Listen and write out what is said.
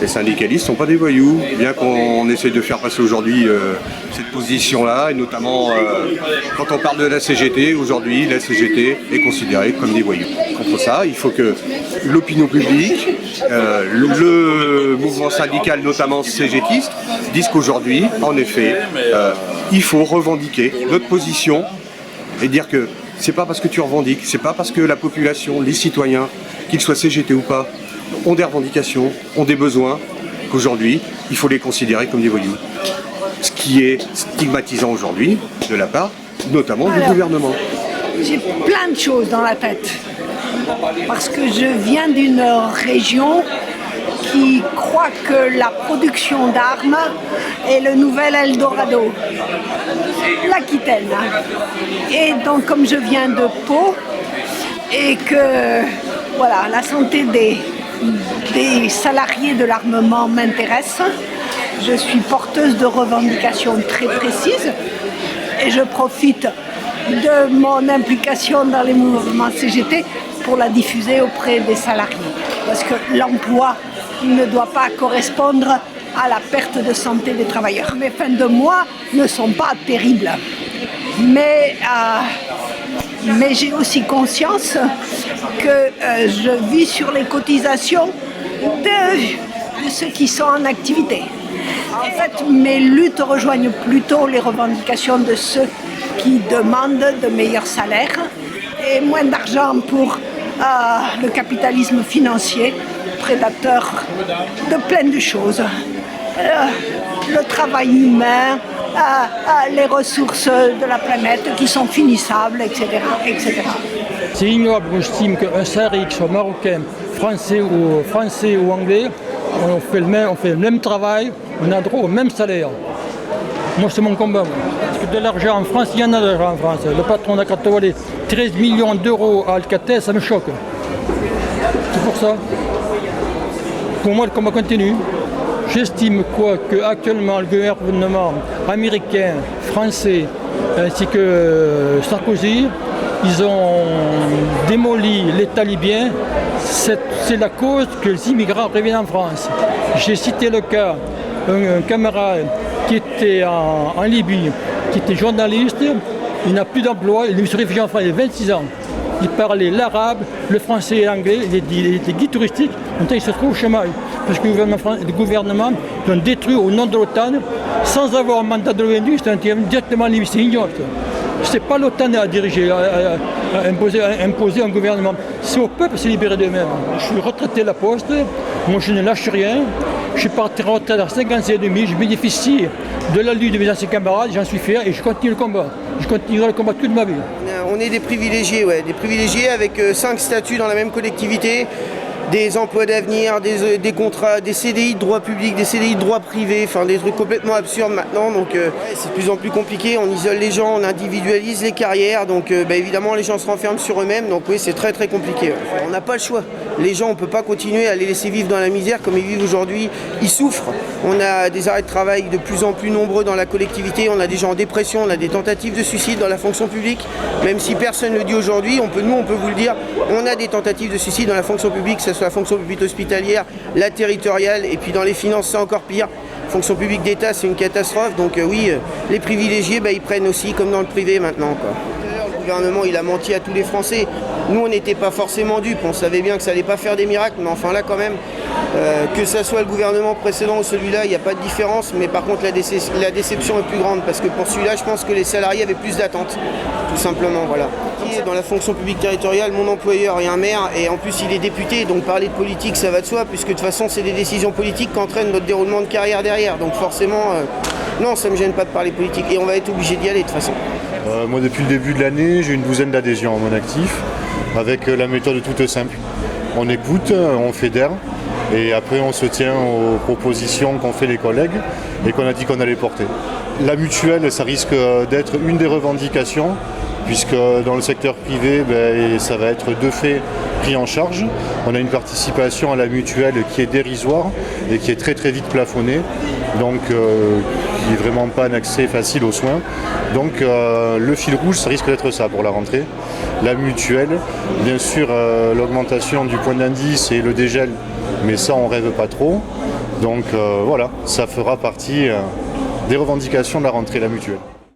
Les syndicalistes ne sont pas des voyous, bien qu'on essaie de faire passer aujourd'hui cette position-là, et notamment quand on parle de la CGT, aujourd'hui la CGT est considérée comme des voyous. Contre ça, il faut que l'opinion publique, le mouvement syndical, notamment CGTiste, disent qu'aujourd'hui, en effet, il faut revendiquer notre position et dire que c'est pas parce que tu revendiques, c'est pas parce que la population, les citoyens, qu'ils soient CGT ou pas, ont des revendications, ont des besoins, qu'aujourd'hui, il faut les considérer comme des voyous. Ce qui est stigmatisant aujourd'hui, de la part, notamment du gouvernement. J'ai plein de choses dans la tête, parce que je viens d'une région qui croit que la production d'armes est le nouvel Eldorado, l'Aquitaine. Et donc, comme je viens de Pau, et que voilà, la santé des salariés de l'armement m'intéresse, je suis porteuse de revendications très précises et je profite de mon implication dans les mouvements CGT pour la diffuser auprès des salariés. Parce que l'emploi ne doit pas correspondre à la perte de santé des travailleurs. Mes fins de mois ne sont pas terribles. Mais j'ai aussi conscience que je vis sur les cotisations de ceux qui sont en activité. En fait, mes luttes rejoignent plutôt les revendications de ceux qui demandent de meilleurs salaires et moins d'argent pour le capitalisme financier, prédateur de plein de choses. Le travail humain, les ressources de la planète qui sont finissables, etc. etc. C'est ignoble, j'estime qu'un salarié, qui soit marocain, français ou anglais, on fait le même travail, on a droit au même salaire. Moi, c'est mon combat. Parce que de l'argent en France, il y en a de l'argent en France. Le patron a volé 13 millions d'euros à Alcatel, ça me choque. C'est pour ça. Pour moi, le combat continue. J'estime qu'actuellement, le gouvernement américain, français, ainsi que Sarkozy, ils ont démoli l'État libyen. C'est la cause que les immigrants reviennent en France. J'ai cité le cas d'un camarade qui était en Libye, qui était journaliste, il n'a plus d'emploi, il s'est réfugié en France il y a 26 ans. Il parlait l'arabe, le français et l'anglais, il était guide touristique, maintenant il se trouve au chômage. Parce que le gouvernement a détruit au nom de l'OTAN, sans avoir un mandat de l'ONU, c'est directement en Libye, c'est ignoble. C'est pas l'OTAN à diriger, à imposer un gouvernement. C'est au peuple de se libérer d'eux-mêmes. Je suis retraité de la Poste, moi je ne lâche rien. Je suis parti en retraite à 56 et demi, je bénéficie de la lutte de mes anciens camarades, j'en suis fier et je continue le combat. Je continuerai le combat toute ma vie. On est des privilégiés, des privilégiés avec 5 statuts dans la même collectivité. Des emplois d'avenir, des contrats, des CDI de droit public, des CDI de droit privé, enfin des trucs complètement absurdes maintenant. Donc c'est de plus en plus compliqué, on isole les gens, on individualise les carrières, donc évidemment les gens se renferment sur eux-mêmes, donc oui c'est très très compliqué. On n'a pas le choix. Les gens, on ne peut pas continuer à les laisser vivre dans la misère comme ils vivent aujourd'hui. Ils souffrent. On a des arrêts de travail de plus en plus nombreux dans la collectivité, on a des gens en dépression, on a des tentatives de suicide dans la fonction publique. Même si personne ne le dit aujourd'hui, on peut vous le dire, on a des tentatives de suicide dans la fonction publique, que ce soit la fonction publique hospitalière, la territoriale, et puis dans les finances c'est encore pire. Fonction publique d'État c'est une catastrophe, donc oui, les privilégiés ils prennent aussi comme dans le privé maintenant. Le gouvernement il a menti à tous les Français. Nous on n'était pas forcément dupes, on savait bien que ça allait pas faire des miracles, mais enfin là quand même, que ça soit le gouvernement précédent ou celui-là, il n'y a pas de différence, mais par contre la déception est plus grande, parce que pour celui-là je pense que les salariés avaient plus d'attentes, tout simplement, voilà. Dans la fonction publique territoriale, mon employeur est un maire et en plus il est député, donc parler de politique ça va de soi, puisque de toute façon c'est des décisions politiques qui entraînent notre déroulement de carrière derrière, donc forcément, non ça me gêne pas de parler politique, et on va être obligé d'y aller de toute façon. Moi depuis le début de l'année, j'ai une douzaine d'adhésions à mon actif, avec la méthode toute simple. On écoute, on fédère, et après on se tient aux propositions qu'ont fait les collègues et qu'on a dit qu'on allait porter. La mutuelle, ça risque d'être une des revendications, puisque dans le secteur privé, ça va être de fait pris en charge. On a une participation à la mutuelle qui est dérisoire et qui est très très vite plafonnée, donc qui n'est vraiment pas un accès facile aux soins. Donc le fil rouge, ça risque d'être ça pour la rentrée. La mutuelle, bien sûr l'augmentation du point d'indice et le dégel, mais ça on rêve pas trop. Donc voilà, ça fera partie des revendications de la rentrée, la mutuelle.